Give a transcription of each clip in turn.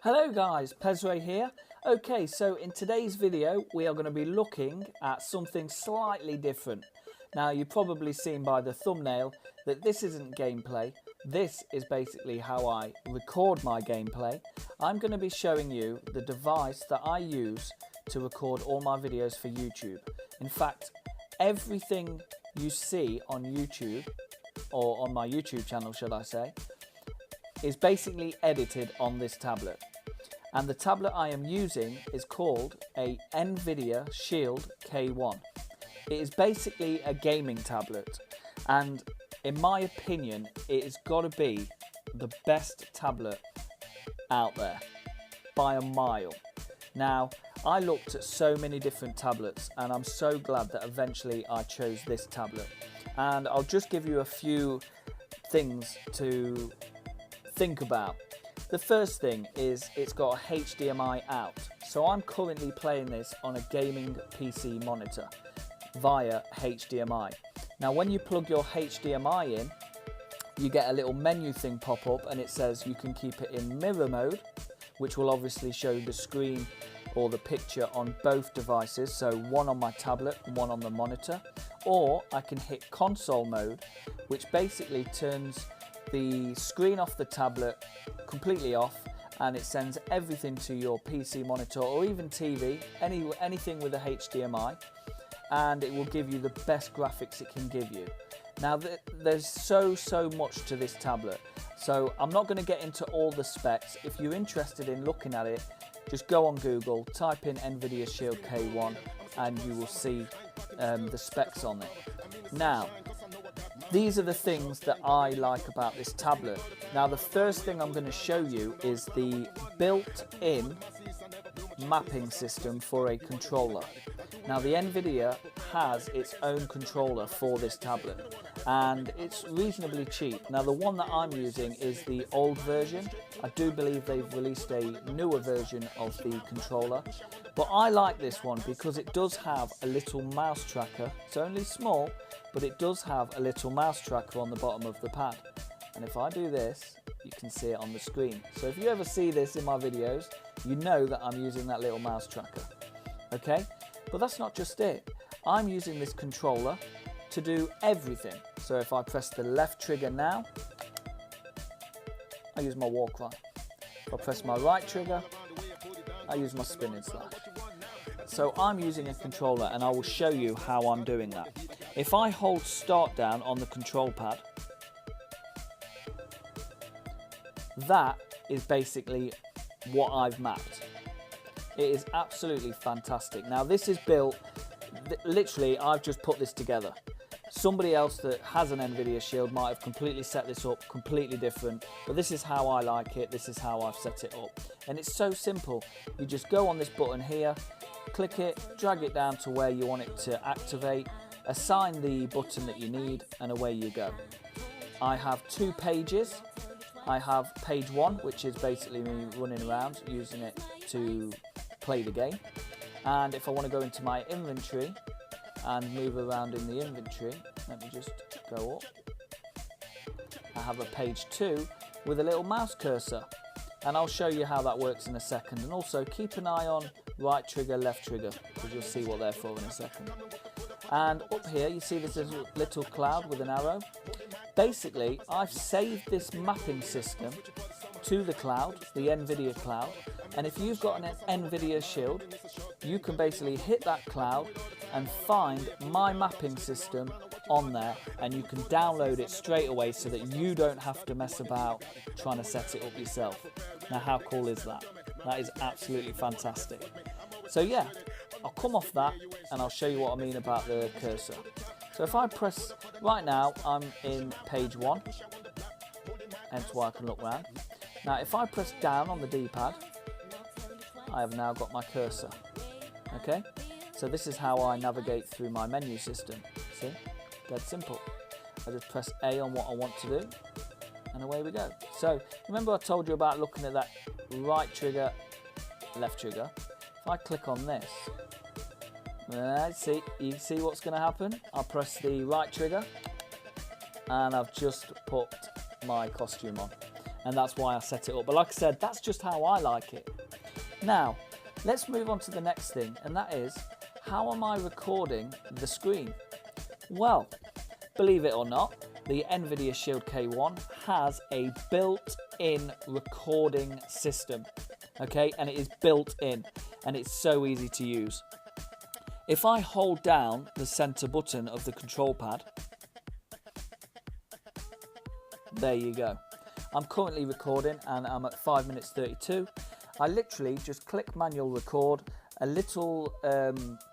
Hello guys, P3ZRAY here. Okay, so in today's video we are going to be looking at something slightly different. Now you've probably seen by the thumbnail that this isn't gameplay. This is basically how I record my gameplay. I'm going to be showing you the device that I use to record all my videos for YouTube. In fact, everything you see on YouTube, or on my YouTube channel should I say, is basically edited on this tablet. And the tablet I am using is called a Nvidia Shield K1. It is basically a gaming tablet, and in my opinion it has got to be the best tablet out there by a mile. Now I looked at so many different tablets and I'm so glad that eventually I chose this tablet, and I'll just give you a few things to think about. The first thing is it's got a HDMI out, so I'm currently playing this on a gaming PC monitor via HDMI. Now when you plug your HDMI in, you get a little menu thing pop up and it says you can keep it in mirror mode, which will obviously show the screen or the picture on both devices, so one on my tablet and one on the monitor, or I can hit console mode, which basically turns the screen off the tablet completely off and it sends everything to your PC monitor or even TV, anything with a HDMI, and it will give you the best graphics it can give you. Now there's so much to this tablet, so I'm not going to get into all the specs. If you're interested in looking at it, just go on Google, type in Nvidia Shield K1 and you will see the specs on it. Now these are the things that I like about this tablet. Now the first thing I'm going to show you is the built-in mapping system for a controller. Now the Nvidia has its own controller for this tablet and it's reasonably cheap. Now the one that I'm using is the old version. I do believe they've released a newer version of the controller, but I like this one because it does have a little mouse tracker. It's only small, but it does have a little mouse tracker on the bottom of the pad, and if I do this you can see it on the screen. So if you ever see this in my videos, you know that I'm using that little mouse tracker. Okay, but that's not just it. I'm using this controller to do everything. So if I press the left trigger now, I use my walk right. If I press my right trigger, I use my spinning slash. So I'm using a controller and I will show you how I'm doing that. If I hold start down on the control pad, that is basically what I've mapped. It is absolutely fantastic. Now this is built, literally I've just put this together. Somebody else that has an Nvidia Shield might have completely set this up completely different, but this is how I like it, this is how I've set it up. And it's so simple. You just go on this button here, click it, drag it down to where you want it to activate, assign the button that you need, and away you go. I have two pages. I have page one, which is basically me running around using it to play the game. And if I want to go into my inventory and move around in the inventory, let me just go up. I have a page two with a little mouse cursor, and I'll show you how that works in a second. And also keep an eye on right trigger, left trigger, because you'll see what they're for in a second. And up here you see this little cloud with an arrow. Basically I've saved this mapping system to the cloud, the Nvidia cloud, and if you've got an Nvidia Shield, you can basically hit that cloud and find my mapping system on there, and you can download it straight away so that you don't have to mess about trying to set it up yourself. Now how cool is that? That is absolutely fantastic. So yeah, I'll come off that and I'll show you what I mean about the cursor. So if I press, right now I'm in page one, hence why I can look around. Now if I press down on the D-pad, I have now got my cursor. Okay, so this is how I navigate through my menu system. See, dead simple. I just press A on what I want to do and away we go. So remember I told you about looking at that right trigger, left trigger. If I click on this, you see what's going to happen. I'll press the right trigger and I've just put my costume on. and that's why I set it up. But like I said, that's just how I like it. Now, let's move on to the next thing, and that is, how am I recording the screen? Well, believe it or not, the Nvidia Shield K1 has a built-in recording system, okay? And it is built in, and it's so easy to use. If I hold down the center button of the control pad, there you go. I'm currently recording and I'm at 5 minutes 32. I literally just click manual record, a little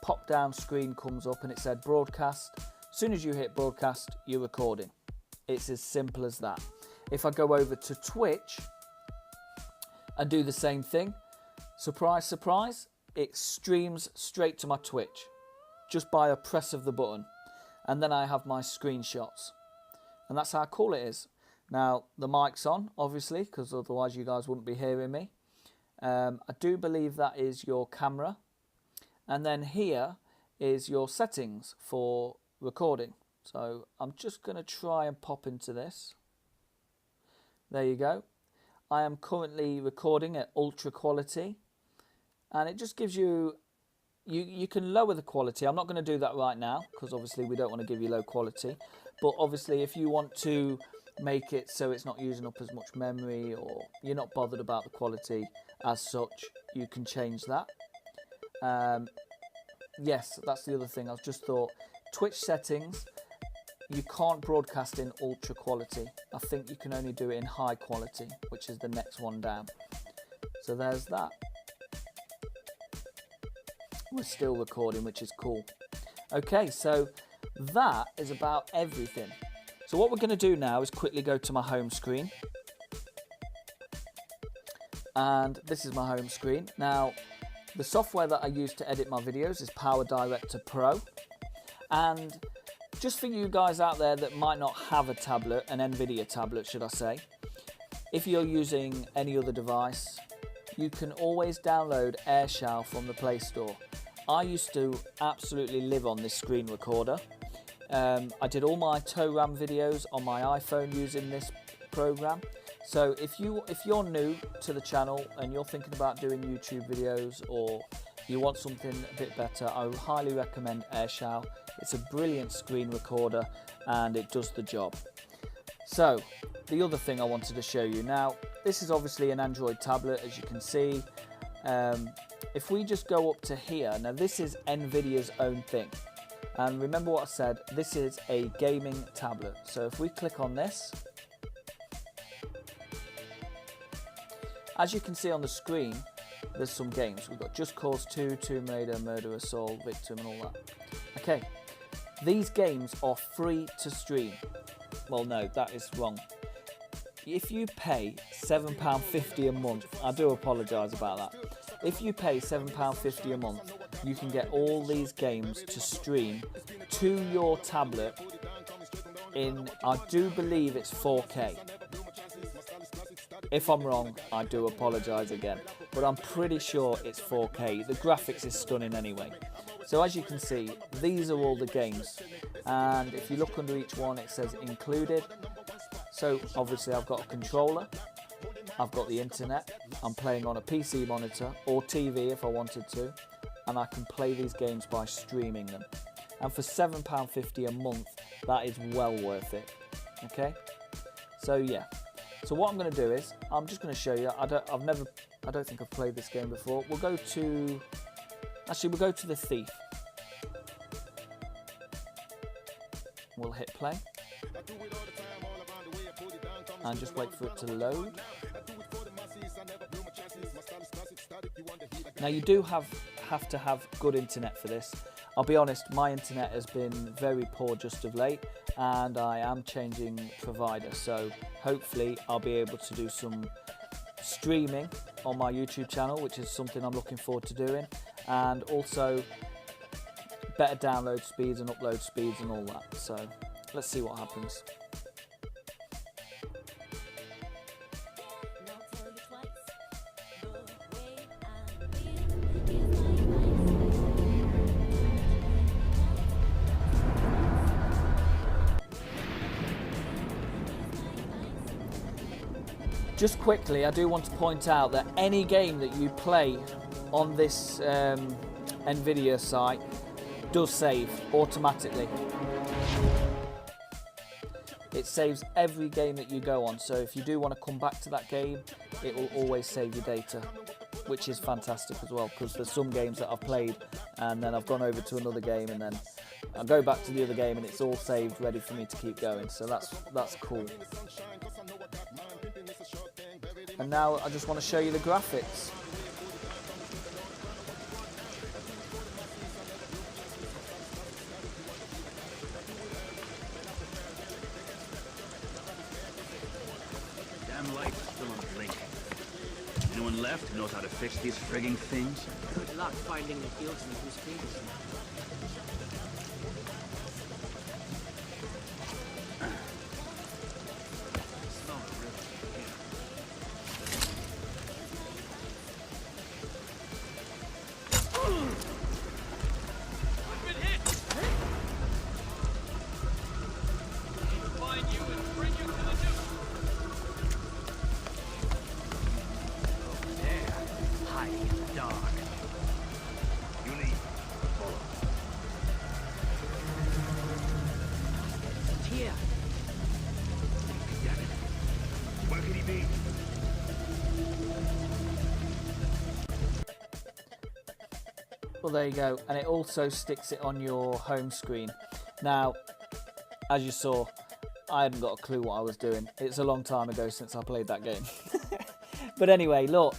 pop down screen comes up and it said broadcast. As soon as you hit broadcast, you're recording. It's as simple as that. If I go over to Twitch and do the same thing, surprise, surprise, it streams straight to my Twitch just by a press of the button. And then I have my screenshots. And that's how cool it is. Now, the mic's on, obviously, because otherwise you guys wouldn't be hearing me. I do believe that is your camera. And then here is your settings for recording. So I'm just going to try and pop into this. There you go. I am currently recording at ultra quality. And it just gives you, you can lower the quality. I'm not going to do that right now, because obviously we don't want to give you low quality. But obviously if you want to make it so it's not using up as much memory, or you're not bothered about the quality as such, you can change that. Yes, that's the other thing. I've just thought, Twitch settings, you can't broadcast in ultra quality. I think you can only do it in high quality, which is the next one down. So there's that. We're still recording, which is cool. Okay, so that is about everything. So what we're going to do now is quickly go to my home screen. And this is my home screen. Now, the software that I use to edit my videos is PowerDirector Pro. And just for you guys out there that might not have a tablet, an Nvidia tablet should I say, if you're using any other device, you can always download AirShell from the Play Store. I used to absolutely live on this screen recorder. I did all my TORAM videos on my iPhone using this program. So if you're new to the channel and you're thinking about doing YouTube videos, or you want something a bit better, I would highly recommend AirShell. It's a brilliant screen recorder and it does the job. So the other thing I wanted to show you now, this is obviously an Android tablet, as you can see. If we just go up to here, now this is Nvidia's own thing. And remember what I said, this is a gaming tablet. So if we click on this, as you can see on the screen, there's some games. We've got Just Cause 2, Tomb Raider, Murder, Assault, Victim and all that. Okay, these games are free to stream. Well, no, that is wrong. If you pay £7.50 a month, I do apologise about that. If you pay £7.50 a month, you can get all these games to stream to your tablet in, I do believe it's 4K. If I'm wrong, I do apologise again, but I'm pretty sure it's 4K. The graphics is stunning anyway. So as you can see, these are all the games, and if you look under each one, it says included. So obviously I've got a controller, I've got the internet, I'm playing on a PC monitor or TV if I wanted to, and I can play these games by streaming them. And for £7.50 a month, that is well worth it. Okay, so yeah. So what I'm going to do is, I'm just going to show you. I don't think I've played this game before. We'll go to the Thief. We'll hit play and just wait for it to load. Now you do have to have good internet for this. I'll be honest, my internet has been very poor just of late, and I am changing provider, so hopefully I'll be able to do some streaming on my YouTube channel, which is something I'm looking forward to doing, and also better download speeds and upload speeds and all that. So let's see what happens. Just quickly, I do want to point out that any game that you play on this Nvidia site does save automatically. It saves every game that you go on, so if you do want to come back to that game, it will always save your data, which is fantastic as well, because there's some games that I've played and then I've gone over to another game and then I go back to the other game and it's all saved ready for me to keep going, so that's cool. And now I just want to show you the graphics. Damn light's still unblinking. Anyone left who knows how to fix these frigging things? Good luck finding the fields in whose fingers. Where could he be? Well, there you go, and it also sticks it on your home screen. Now, as you saw, I hadn't got a clue what I was doing. It's a long time ago since I played that game. But anyway, look,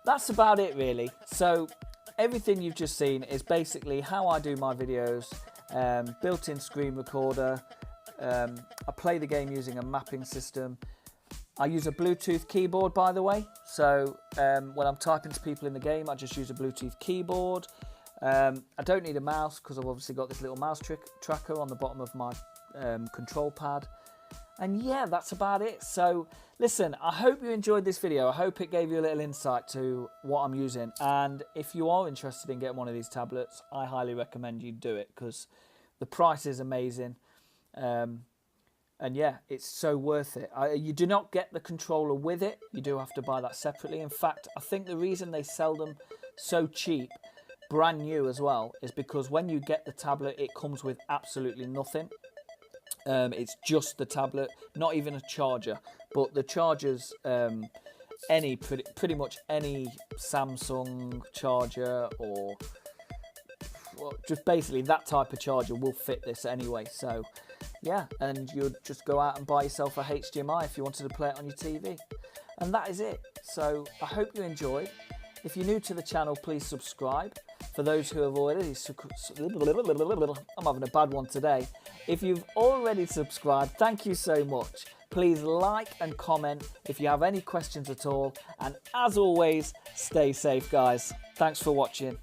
that's about it really. So everything you've just seen is basically how I do my videos, built-in screen recorder. I play the game using a mapping system. I use a Bluetooth keyboard, by the way, so when I'm typing to people in the game, I just use a Bluetooth keyboard. I don't need a mouse because I've obviously got this little mouse tracker on the bottom of my control pad. And yeah, that's about it. So listen, I hope you enjoyed this video. I hope it gave you a little insight to what I'm using. And if you are interested in getting one of these tablets, I highly recommend you do it because the price is amazing. And yeah, it's so worth it. You do not get the controller with it. You do have to buy that separately. In fact, I think the reason they sell them so cheap, brand new as well, is because when you get the tablet, it comes with absolutely nothing. It's just the tablet, not even a charger. But the chargers, pretty much any Samsung charger or just basically that type of charger will fit this anyway. So yeah, and you'd just go out and buy yourself a HDMI if you wanted to play it on your TV. And that is it. So I hope you enjoyed. If you're new to the channel, please subscribe. For those who have already I'm having a bad one today. If you've already subscribed, thank you so much. Please like and comment if you have any questions at all. And as always, stay safe, guys. Thanks for watching.